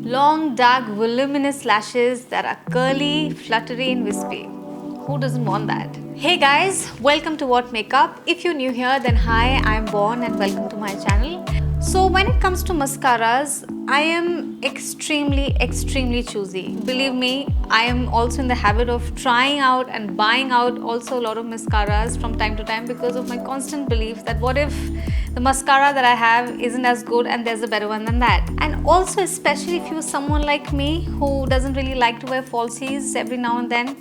Long, dark, voluminous lashes that are curly, fluttery and wispy. Who doesn't want that? Hey guys, welcome to What Makeup. If you're new here, then hi, I'm Born and welcome to my channel. So when it comes to mascaras, I am extremely choosy. Believe me, I am also in the habit of trying out and buying out also a lot of mascaras from time to time because of my constant belief that what if the mascara that I have isn't as good and there's a better one than that. And also especially if you're someone like me who doesn't really like to wear falsies every now and then,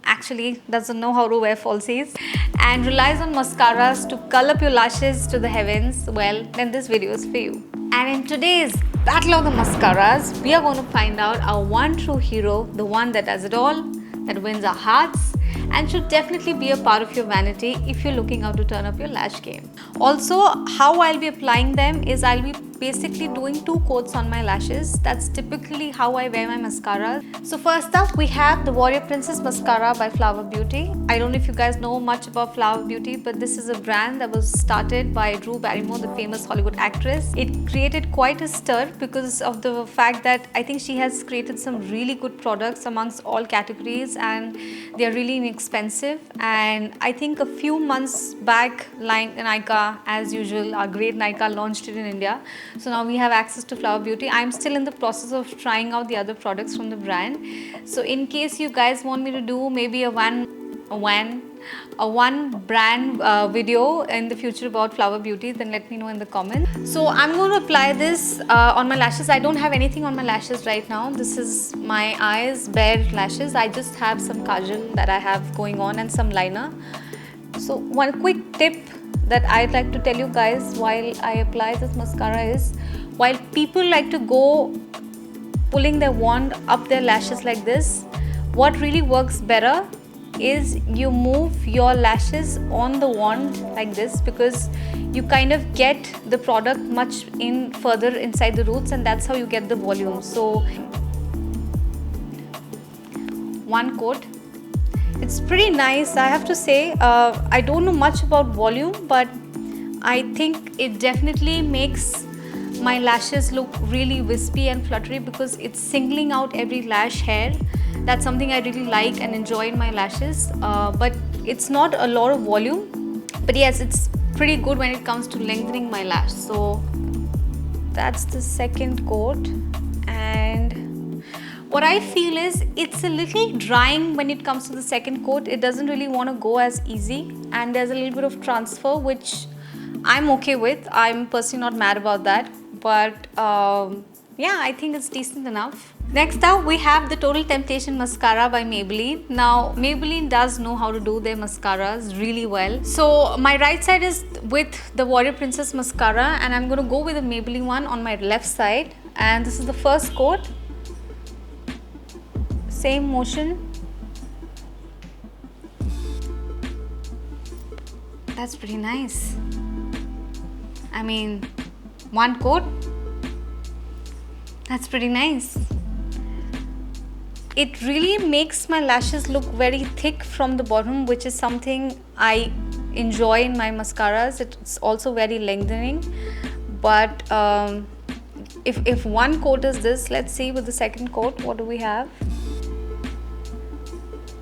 actually doesn't know how to wear falsies and relies on mascaras to curl up your lashes to the heavens, well, then this video is for you. And in today's battle of the mascaras, we are going to find out our one true hero, the one that does it all, that wins our hearts and should definitely be a part of your vanity if you're looking out to turn up your lash game. Also, how I'll be applying them is I'll be basically doing 2 coats on my lashes. That's typically how I wear my mascara. So first up, we have the Warrior Princess Mascara by Flower Beauty. I don't know if you guys know much about Flower Beauty, but this is a brand that was started by Drew Barrymore, the famous Hollywood actress. It created quite a stir because of the fact that I think she has created some really good products amongst all categories and they're really inexpensive. And I think a few months back, Nykaa, as usual, our great Nykaa launched it in India. So now we have access to Flower Beauty. I'm still in the process of trying out the other products from the brand. So in case you guys want me to do maybe a one brand video in the future about Flower Beauty, then let me know in the comments. So I'm going to apply this on my lashes. I don't have anything on my lashes right now. This is my eyes, bare lashes. I just have some kajal that I have going on and some liner. So one quick tip that I'd like to tell you guys while I apply this mascara is, while people like to go pulling their wand up their lashes like this, what really works better is you move your lashes on the wand like this, because you kind of get the product much further inside the roots and that's how you get the volume. So 1 coat. It's pretty nice, I have to say. I don't know much about volume, but I think it definitely makes my lashes look really wispy and fluttery because it's singling out every lash hair. That's something I really like and enjoy in my lashes. But it's not a lot of volume. But yes, it's pretty good when it comes to lengthening my lash. So that's the 2nd coat. And what I feel is it's a little drying when it comes to the 2nd coat. It doesn't really want to go as easy and there's a little bit of transfer, which I'm okay with. I'm personally not mad about that, but yeah, I think it's decent enough. Next up, we have the Total Temptation Mascara by Maybelline. Now, Maybelline does know how to do their mascaras really well. So my right side is with the Warrior Princess Mascara and I'm going to go with the Maybelline one on my left side. And this is the 1st coat. Same motion. That's pretty nice. I mean, 1 coat. That's pretty nice. It really makes my lashes look very thick from the bottom, which is something I enjoy in my mascaras. It's also very lengthening. But if 1 coat is this, let's see with the 2nd coat, what do we have?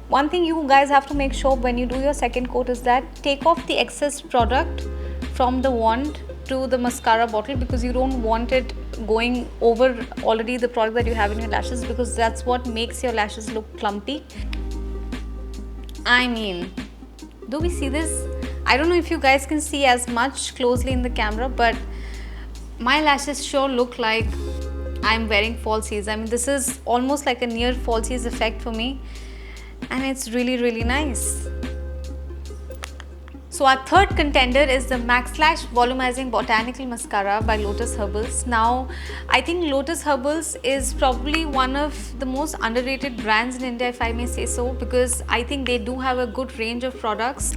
One thing you guys have to make sure when you do your 2nd coat is that take off the excess product from the wand to the mascara bottle, because you don't want it going over already the product that you have in your lashes, because that's what makes your lashes look clumpy. I mean, do we see this? I don't know if you guys can see as much closely in the camera, but my lashes sure look like I'm wearing falsies. I mean, this is almost like a near falsies effect for me. And it's really nice. So our 3rd contender is the Max Lash Volumizing Botanical Mascara by Lotus Herbals. Now, I think Lotus Herbals is probably one of the most underrated brands in India, if I may say so, because I think they do have a good range of products.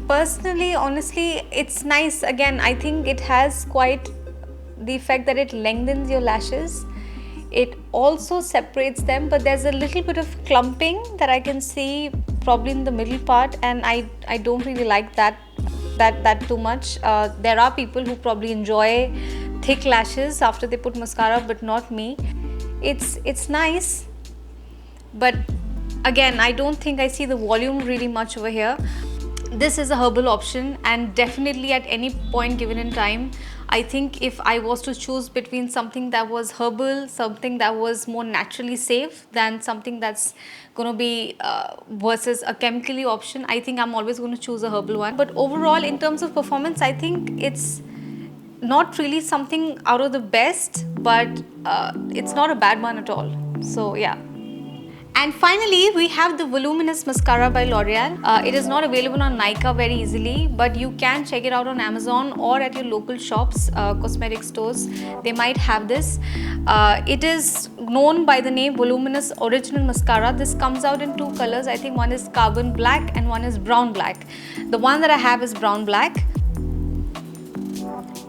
Personally, honestly, it's nice. Again, I think it has quite the effect that it lengthens your lashes. It also separates them, but there's a little bit of clumping that I can see probably in the middle part, and I don't really like that too much. There are people who probably enjoy thick lashes after they put mascara, but not me. It's nice, but again, I don't think I see the volume really much over here. This is a herbal option, and definitely at any point given in time, I think if I was to choose between something that was herbal, something that was more naturally safe than something that's going to be versus a chemically option, I think I'm always going to choose a herbal one. But overall, in terms of performance, I think it's not really something out of the best, but it's not a bad one at all. So yeah. And finally, we have the Voluminous Mascara by L'Oreal. It is not available on Nykaa very easily, but you can check it out on Amazon or at your local shops, cosmetic stores. They might have this. It is known by the name Voluminous Original Mascara. This comes out in two colors. I think one is carbon black and one is brown black. The one that I have is brown black.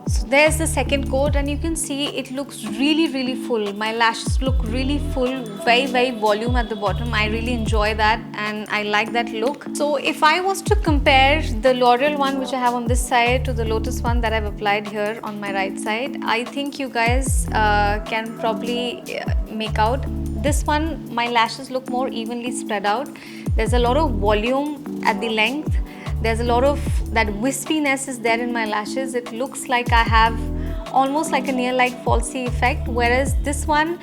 So there's the second coat, and you can see it looks really full. My lashes look really full, very volume at the bottom. I really enjoy that and I like that look. So if I was to compare the L'Oreal one which I have on this side to the Lotus one that I've applied here on my right side, I think you guys can probably make out. This one, my lashes look more evenly spread out. There's a lot of volume at the length. There's a lot of that wispiness is there in my lashes. It looks like I have almost like a near like falsy effect, whereas this one,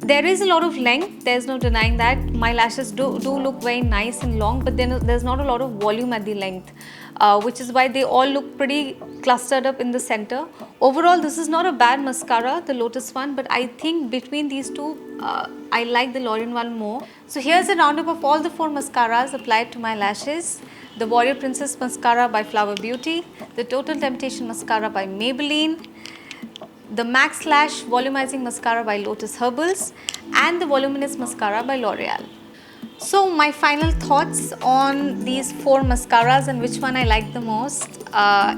there is a lot of length, there's no denying that. My lashes do look very nice and long, but then there's not a lot of volume at the length, which is why they all look pretty clustered up in the center. Overall, this is not a bad mascara, the Lotus one, but I think between these two, I like the L'Oreal one more. So here's a roundup of all the 4 mascaras applied to my lashes. The Warrior Princess Mascara by Flower Beauty, the Total Temptation Mascara by Maybelline, the Max Lash Volumizing Mascara by Lotus Herbals, and the Voluminous Mascara by L'Oreal. So my final thoughts on these 4 mascaras and which one I like the most.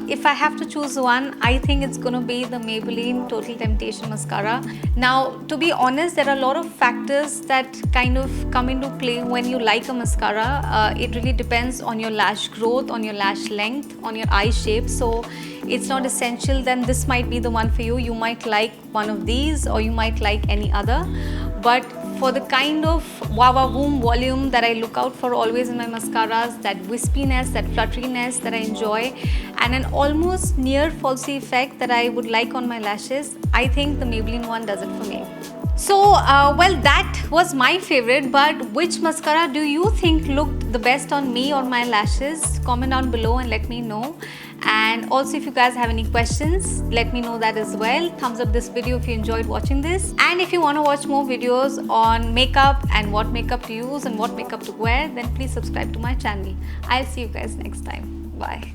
If I have to choose one, I think it's going to be the Maybelline Total Temptation Mascara. Now, to be honest, there are a lot of factors that kind of come into play when you like a mascara. It really depends on your lash growth, on your lash length, on your eye shape. So it's not essential then this might be the one for you. You might like one of these or you might like any other. But for the kind of wow-wow-boom volume that I look out for always in my mascaras, that wispiness, that flutteriness that I enjoy, and an almost near falsy effect that I would like on my lashes, I think the Maybelline one does it for me. So, well, that was my favorite, but which mascara do you think looked the best on me or my lashes? Comment down below and let me know. And also, if you guys have any questions, let me know that as well. Thumbs up this video if you enjoyed watching this. And if you want to watch more videos on makeup and what makeup to use and what makeup to wear, then please subscribe to my channel. I'll see you guys next time. Bye.